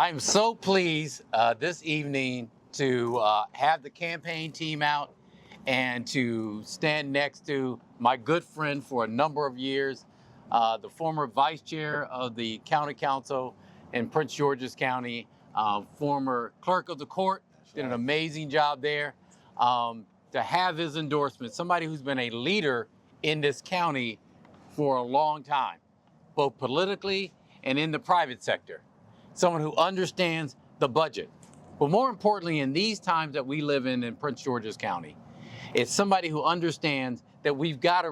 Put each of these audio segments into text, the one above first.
I'm so pleased this evening to have the campaign team out and to stand next to my good friend for a number of years, the former vice chair of the county council in Prince George's County, former clerk of the court, did an amazing job there. To have his endorsement, somebody who's been a leader in this county for a long time, both politically and in the private sector. Someone who understands the budget. But more importantly, in these times that we live in Prince George's County, it's somebody who understands that we've got to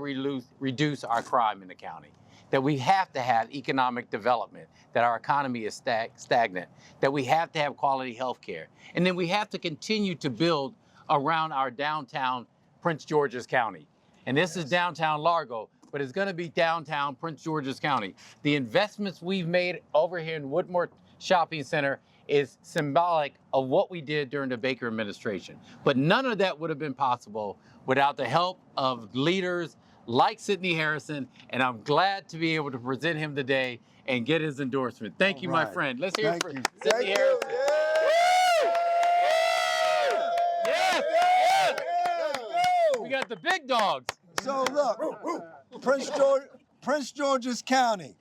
reduce our crime in the county, that we have to have economic development, that our economy is stagnant, that we have to have quality health care, and then we have to continue to build around our downtown Prince George's County. And this is downtown Largo, but it's going to be downtown Prince George's County. The investments we've made over here in Woodmore Shopping Center is symbolic of what we did during the Baker administration. But none of that would have been possible without the help of leaders like Sidney Harrison, and I'm glad to be able to present him today and get his endorsement. Thank you, my friend. Let's hear it for Sidney Harrison. Yes. We got the big dogs. So look, Prince George's County,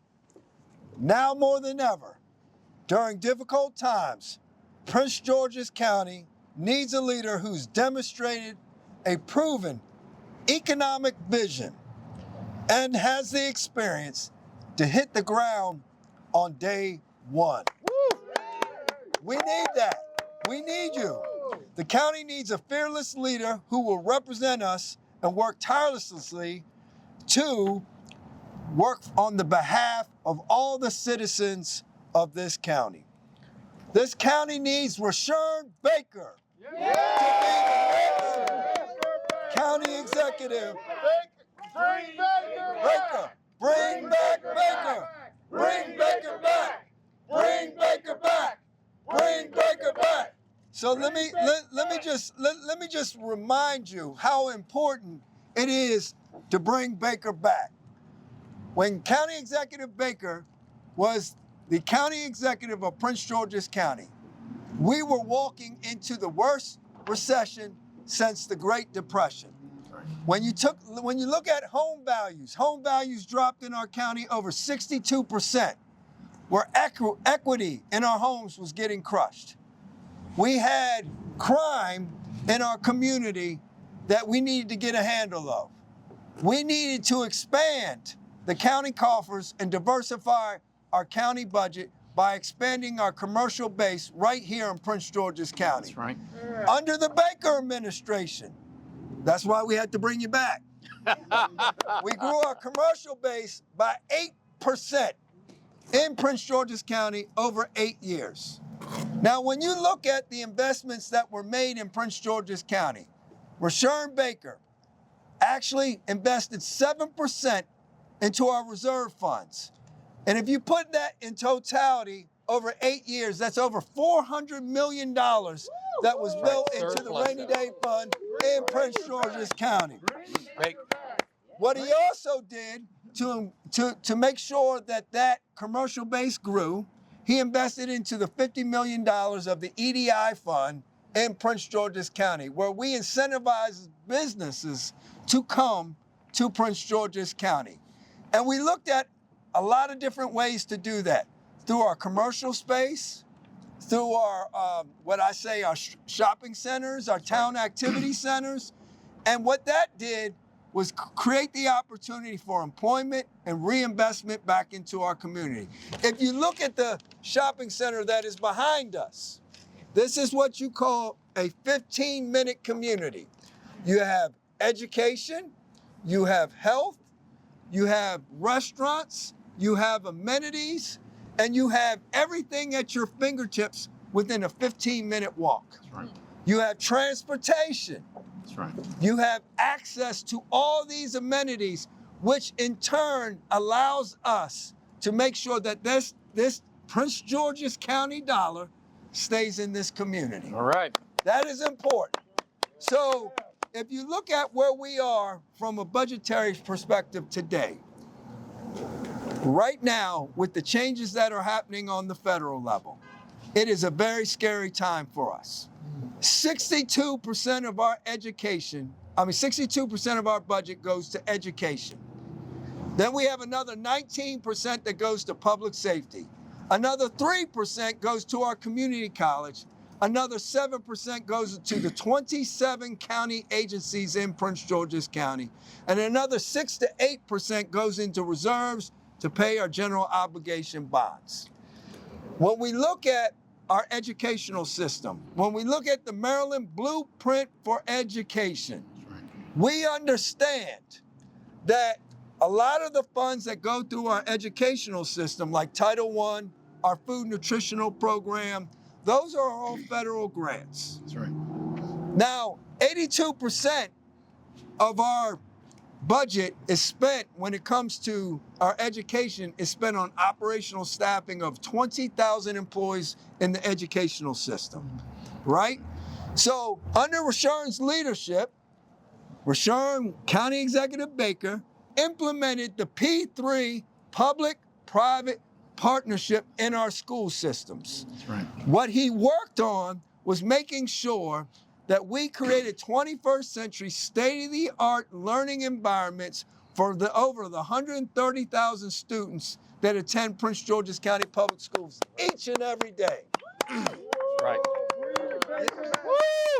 now more than ever, during difficult times, Prince George's County needs a leader who's demonstrated a proven economic vision and has the experience to hit the ground on day one. We need that. We need you. The county needs a fearless leader who will represent us and work tirelessly to work on the behalf of all the citizens of this county. This county needs Rushern Baker to be the next county executive. Bring Baker! Bring back Baker! Bring Baker back! Bring Baker back! Bring Baker back! So let me just remind you how important it is to bring Baker back. When County Executive Baker was the county executive of Prince George's County, we were walking into the worst recession since the Great Depression. When you look at home values dropped in our county over 62%, where equity in our homes was getting crushed. We had crime in our community that we needed to get a handle of. We needed to expand the county coffers and diversify our county budget by expanding our commercial base right here in Prince George's County. That's right. Under the Baker administration, that's why we had to bring you back. We grew our commercial base by 8% in Prince George's County over 8 years. Now, when you look at the investments that were made in Prince George's County, Rushern Baker actually invested 7% into our reserve funds. And if you put that in totality over 8 years, that's over $400 million that was built into the rainy day fund in Prince George's County. What he also did to make sure that that commercial base grew, he invested into the $50 million of the EDI fund in Prince George's County, where we incentivize businesses to come to Prince George's County. And we looked at a lot of different ways to do that, through our commercial space, through our, our shopping centers, our town activity centers. And what that did was create the opportunity for employment and reinvestment back into our community. If you look at the shopping center that is behind us, this is what you call a 15-minute community. You have education, you have health, you have restaurants, you have amenities, and you have everything at your fingertips within a 15-minute walk. That's right. You have transportation. That's right. You have access to all these amenities, which in turn allows us to make sure that this Prince George's County dollar stays in this community. All right. That is important. So if you look at where we are from a budgetary perspective today, right now, with the changes that are happening on the federal level, it is a very scary time for us. 62% of our 62% of our budget goes to education. Then we have another 19% that goes to public safety. Another 3% goes to our community college. Another 7% goes to the 27 county agencies in Prince George's County. And another 6 to 8% goes into reserves to pay our general obligation bonds. When we look at our educational system, when we look at the Maryland Blueprint for Education, we understand that a lot of the funds that go through our educational system, like Title I, our food nutritional program, those are all federal grants. That's right. Now, 82% of our budget is spent when it comes to our education is spent on operational staffing of 20,000 employees in the educational system, right? So under Rushern's leadership, Rushern County Executive Baker implemented the P3 public-private partnership in our school systems. That's right. What he worked on was making sure that we created 21st century state-of-the-art learning environments for over the 130,000 students that attend Prince George's County Public Schools each and every day. Right.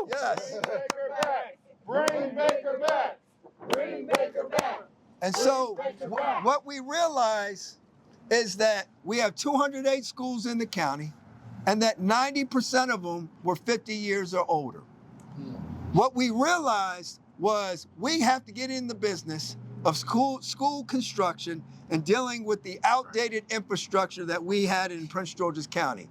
Yes. Bring Baker back! Bring Baker back! And so what we realize is that we have 208 schools in the county and that 90% of them were 50 years or older. What we realized was we have to get in the business of school construction and dealing with the outdated infrastructure that we had in Prince George's County.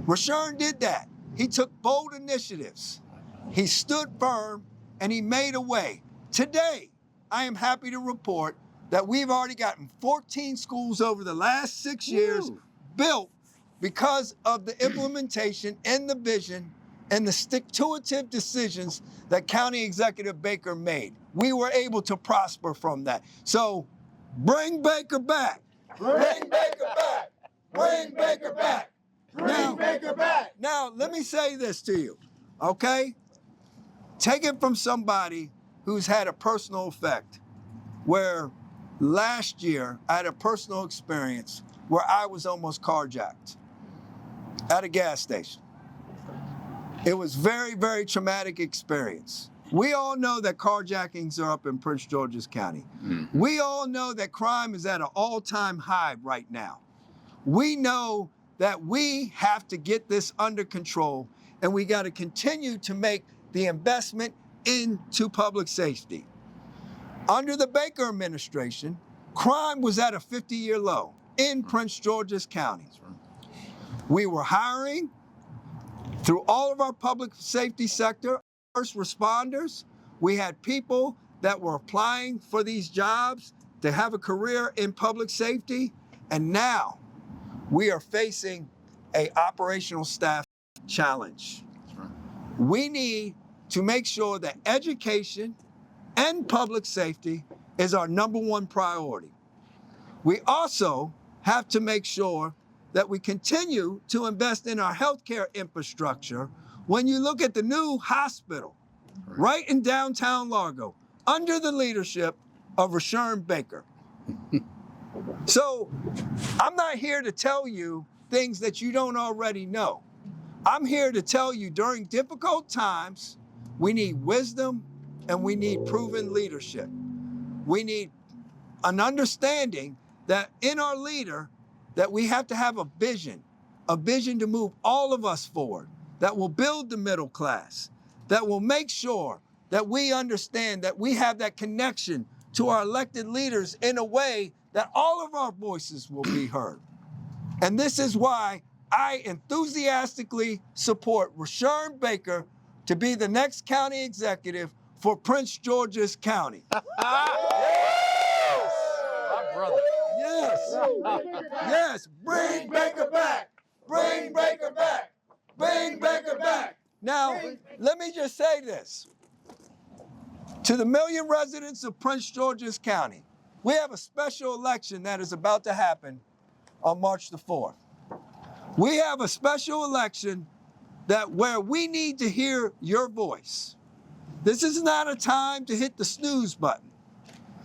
Rushern did that. He took bold initiatives. He stood firm and he made a way. Today, I am happy to report that we've already gotten 14 schools over the last 6 years built because of the implementation and the vision and the stick-to-itiveness decisions that County Executive Baker made. We were able to prosper from that. So bring Baker back. Bring Baker back! Bring Baker back! Bring Baker back! Now, let me say this to you, okay? Take it from somebody who's had a personal effect, where last year I had a personal experience where I was almost carjacked at a gas station. It was very, very traumatic experience. We all know that carjackings are up in Prince George's County. We all know that crime is at an all-time high right now. We know that we have to get this under control, and we got to continue to make the investment into public safety. Under the Baker administration, crime was at a 50-year low in Prince George's County. We were hiring through all of our public safety sector, first responders. We had people that were applying for these jobs to have a career in public safety. And now we are facing an operational staff challenge. We need to make sure that education and public safety is our #1 priority. We also have to make sure that we continue to invest in our healthcare infrastructure. When you look at the new hospital right in downtown Largo, under the leadership of Rushern Baker. So I'm not here to tell you things that you don't already know. I'm here to tell you during difficult times, we need wisdom and we need proven leadership. We need an understanding that in our leader, that we have to have a vision to move all of us forward, that will build the middle class, that will make sure that we understand that we have that connection to our elected leaders in a way that all of our voices will be heard. And this is why I enthusiastically support Rushern Baker to be the next county executive for Prince George's County. My brother. Yes. Yes. Bring Baker back. Bring Baker back. Bring Baker back. Now, let me just say this. To the million residents of Prince George's County, we have a special election that is about to happen on March the 4th. We have a special election where we need to hear your voice. This is not a time to hit the snooze button.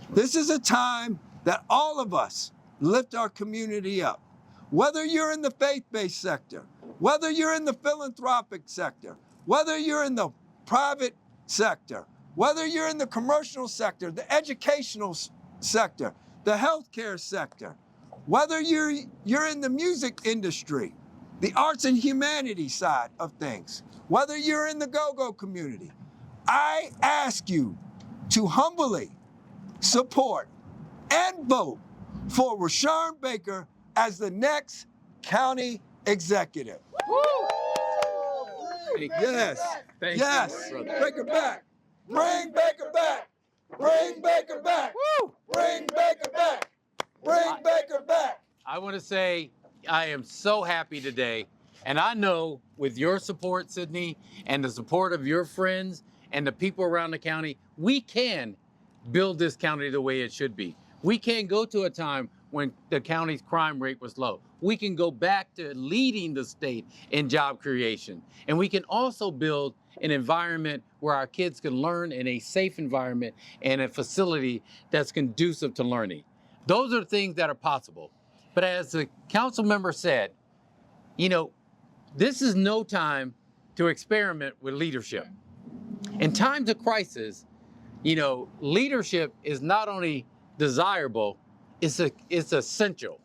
This is a time that all of us lift our community up. Whether you're in the faith-based sector, whether you're in the philanthropic sector, whether you're in the private sector, whether you're in the commercial sector, the educational sector, the healthcare sector, whether you're in the music industry, the arts and humanities side of things, whether you're in the go-go community, I ask you to humbly support and vote for Rushern Baker as the next county executive. Yes, yes. brother. Baker back. Bring Baker back. Bring Baker back. Bring Baker back. Bring Baker back. I want to say I am so happy today. And I know with your support, Sydney, and the support of your friends and the people around the county, we can build this county the way it should be. We can go to a time when the county's crime rate was low. We can go back to leading the state in job creation. And we can also build an environment where our kids can learn in a safe environment and a facility that's conducive to learning. Those are things that are possible. But as the council member said, you know, this is no time to experiment with leadership. In times of crisis, you know, leadership is not only desirable, it's essential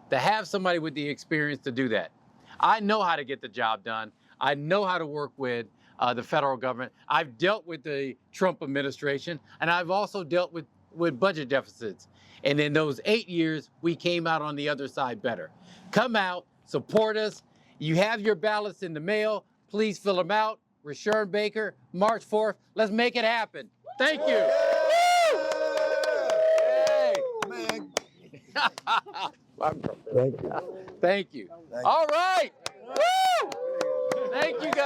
to have somebody with the experience to do that. I know how to get the job done. I know how to work with the federal government. I've dealt with the Trump administration, and I've also dealt with budget deficits. And in those 8 years, we came out on the other side better. Come out, support us. You have your ballots in the mail. Please fill them out. Rushern Baker, March 4th. Let's make it happen. Thank you. Man. Thank you. All right. Woo! Thank you, guys.